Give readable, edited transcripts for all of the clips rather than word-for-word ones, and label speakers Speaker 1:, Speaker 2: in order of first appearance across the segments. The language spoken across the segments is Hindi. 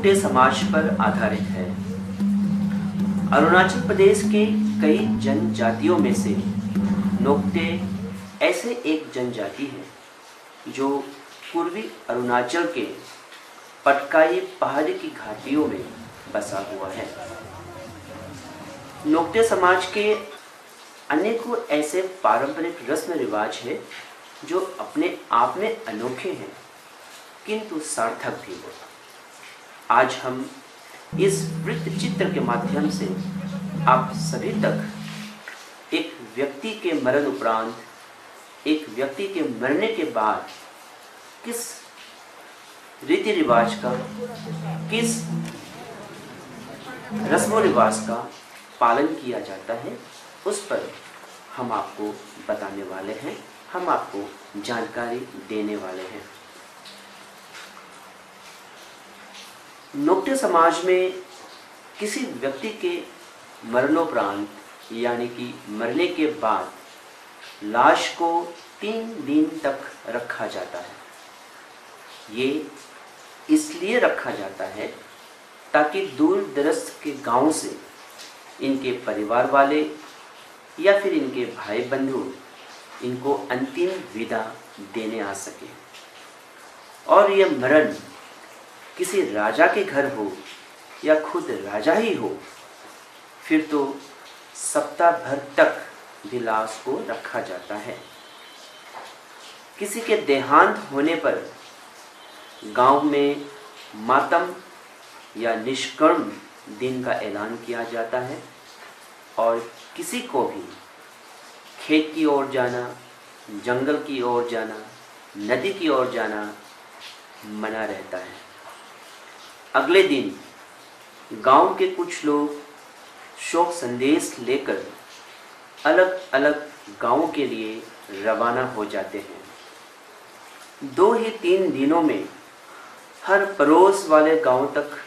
Speaker 1: नोक्टे समाज पर आधारित है। अरुणाचल प्रदेश के कई जनजातियों में से नोक्टे ऐसे एक जनजाति है जो पूर्वी अरुणाचल के पटकाई पहाड़ी की घाटियों में बसा हुआ है। नोक्टे समाज के अनेकों ऐसे पारंपरिक रस्म रिवाज है जो अपने आप में अनोखे हैं किंतु सार्थक भी। आज हम इस वृत्त चित्र के माध्यम से आप सभी तक एक व्यक्ति के मरण उपरांत, एक व्यक्ति के मरने के बाद किस रीति रिवाज का, किस रस्मों रिवाज का पालन किया जाता है, उस पर हम आपको बताने वाले हैं, हम आपको जानकारी देने वाले हैं। नोक्टे समाज में किसी व्यक्ति के मरणोपरांत यानी कि मरने के बाद लाश को 3 दिन तक रखा जाता है। ये इसलिए रखा जाता है ताकि दूर दराज के गांव से इनके परिवार वाले या फिर इनके भाई बंधु इनको अंतिम विदा देने आ सके। और यह मरण किसी राजा के घर हो या खुद राजा ही हो, फिर तो सप्ताह भर तक भी लाश को रखा जाता है। किसी के देहांत होने पर गांव में मातम या निष्कर्म दिन का ऐलान किया जाता है और किसी को भी खेत की ओर जाना, जंगल की ओर जाना, नदी की ओर जाना मना रहता है। अगले दिन गांव के कुछ लोग शोक संदेश लेकर अलग अलग गांवों के लिए रवाना हो जाते हैं। 2 ही 3 दिनों में हर पड़ोस वाले गांव तक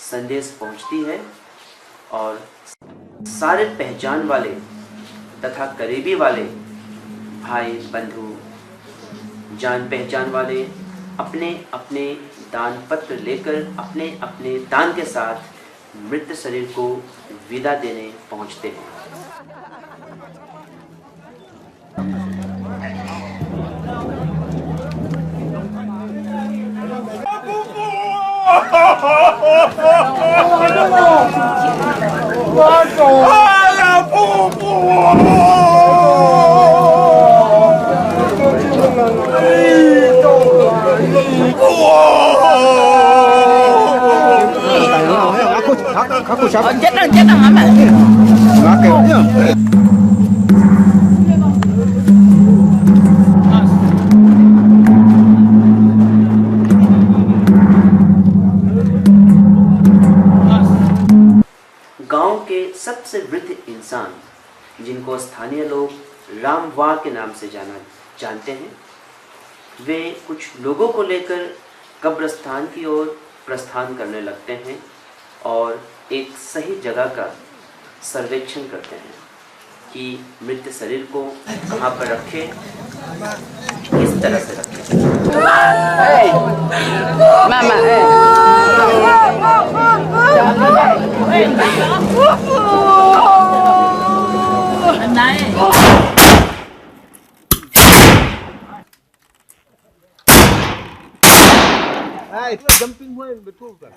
Speaker 1: संदेश पहुंचती है और सारे पहचान वाले तथा करीबी वाले भाई बंधु, जान पहचान वाले अपने अपने दान पत्र लेकर अपने अपने दान के साथ मृत शरीर को विदा देने पहुंचते हैं।
Speaker 2: Aku siapa? Jangan amat. Makanya.
Speaker 1: गांव के सबसे वृद्ध इंसान, जिनको स्थानीय लोग रामवा के नाम से जानते हैं, वे कुछ लोगों को लेकर कब्रस्तान की ओर प्रस्थान करने लगते हैं और एक सही जगह का सर्वेक्षण करते हैं कि मृत शरीर को कहाँ पर रखें, किस तरह से रखें।
Speaker 2: Itu jumping boy betul kan?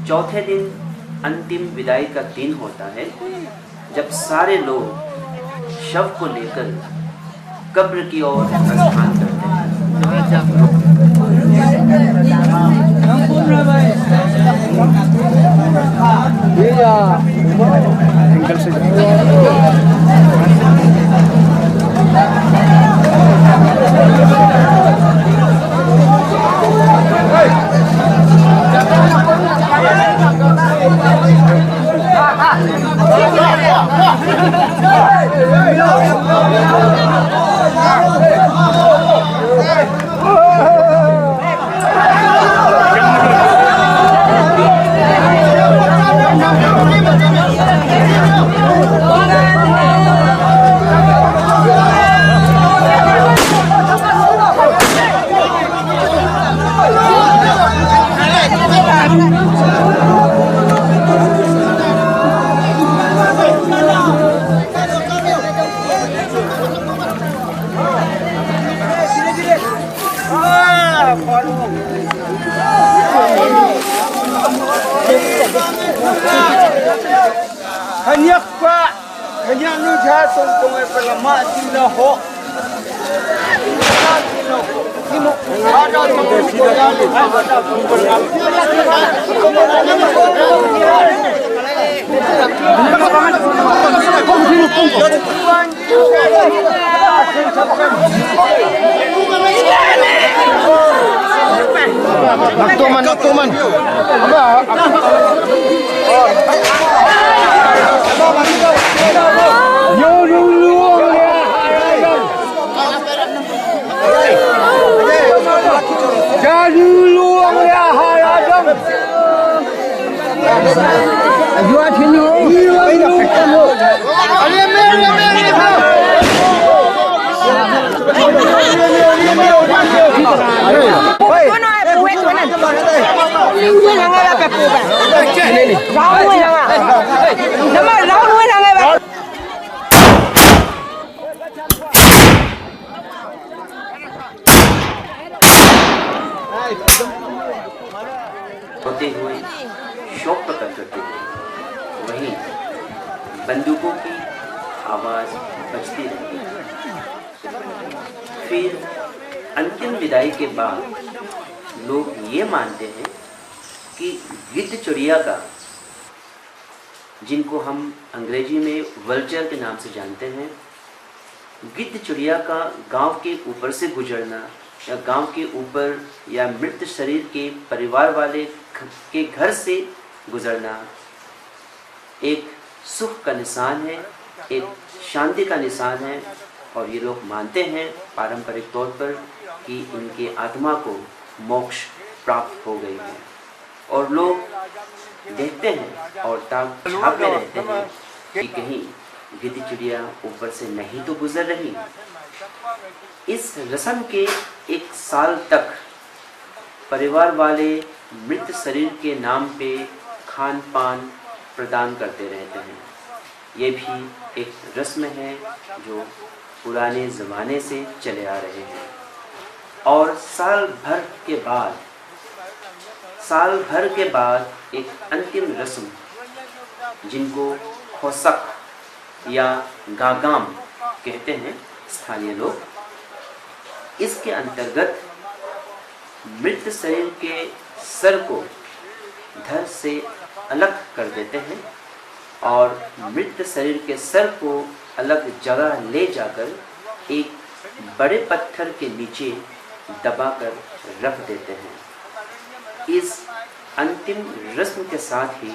Speaker 1: चौथे दिन अंतिम विदाई का दिन होता है, जब सारे लोग शव को लेकर कब्र की ओर प्रस्थान करते हैं।
Speaker 2: Hanya Pak, hanya nu jatuh kau pelama sila ho. Ada Naktuman.
Speaker 1: होते हुए शोक प्रकट करते हुए वहीं बंदूकों की आवाज बजती रही। फिर अंतिम विदाई के बाद लोग ये मानते हैं कि गिद्ध चिड़िया का, जिनको हम अंग्रेजी में वल्चर के नाम से जानते हैं, गिद्ध चिड़िया का गांव के ऊपर से गुजरना या गांव के ऊपर या मृत शरीर के परिवार वाले के घर से गुजरना एक सुख का निशान है, एक शांति का निशान है। और ये लोग मानते हैं पारंपरिक तौर पर कि इनके आत्मा को मोक्ष प्राप्त हो गई है। और लोग देखते हैं और ताक झाँक में रहते हैं कि कहीं गिद्ध चिड़िया ऊपर से नहीं तो गुजर रही। इस रस्म के 1 साल तक परिवार वाले मृत शरीर के नाम पे खान पान प्रदान करते रहते हैं। ये भी एक रस्म है जो पुराने ज़माने से चले आ रहे हैं। और साल भर के बाद एक अंतिम रस्म, जिनको खोसक या गागाम कहते हैं स्थानीय लोग, इसके अंतर्गत मृत शरीर के सर को धड़ से अलग कर देते हैं और मृत शरीर के सर को अलग जगह ले जाकर एक बड़े पत्थर के नीचे दबाकर रख देते हैं। इस अंतिम रस्म के साथ ही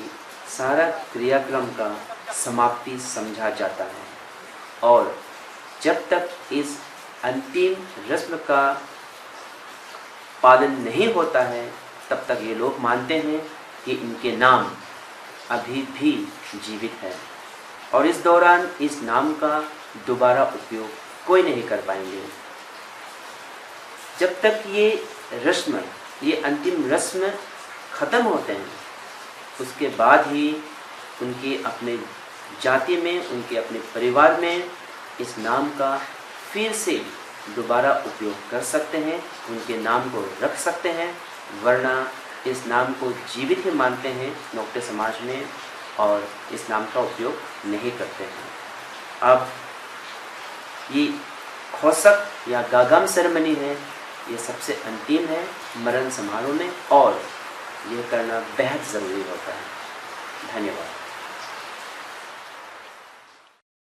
Speaker 1: सारा क्रियाक्रम का समाप्ति समझा जाता है। और जब तक इस अंतिम रस्म का पालन नहीं होता है, तब तक ये लोग मानते हैं कि इनके नाम अभी भी जीवित है और इस दौरान इस नाम का दोबारा उपयोग कोई नहीं कर पाएंगे। जब तक ये अंतिम रस्म ख़त्म होते हैं, उसके बाद ही उनके अपने जाति में, उनके अपने परिवार में इस नाम का फिर से दोबारा उपयोग कर सकते हैं, उनके नाम को रख सकते हैं। वरना इस नाम को जीवित ही मानते हैं नोक्टे समाज में और इस नाम का उपयोग नहीं करते हैं। अब ये खोसक या गागम सेरेमनी है, ये सबसे अंतिम है मरण समारोह में और यह करना बेहद ज़रूरी होता है। धन्यवाद।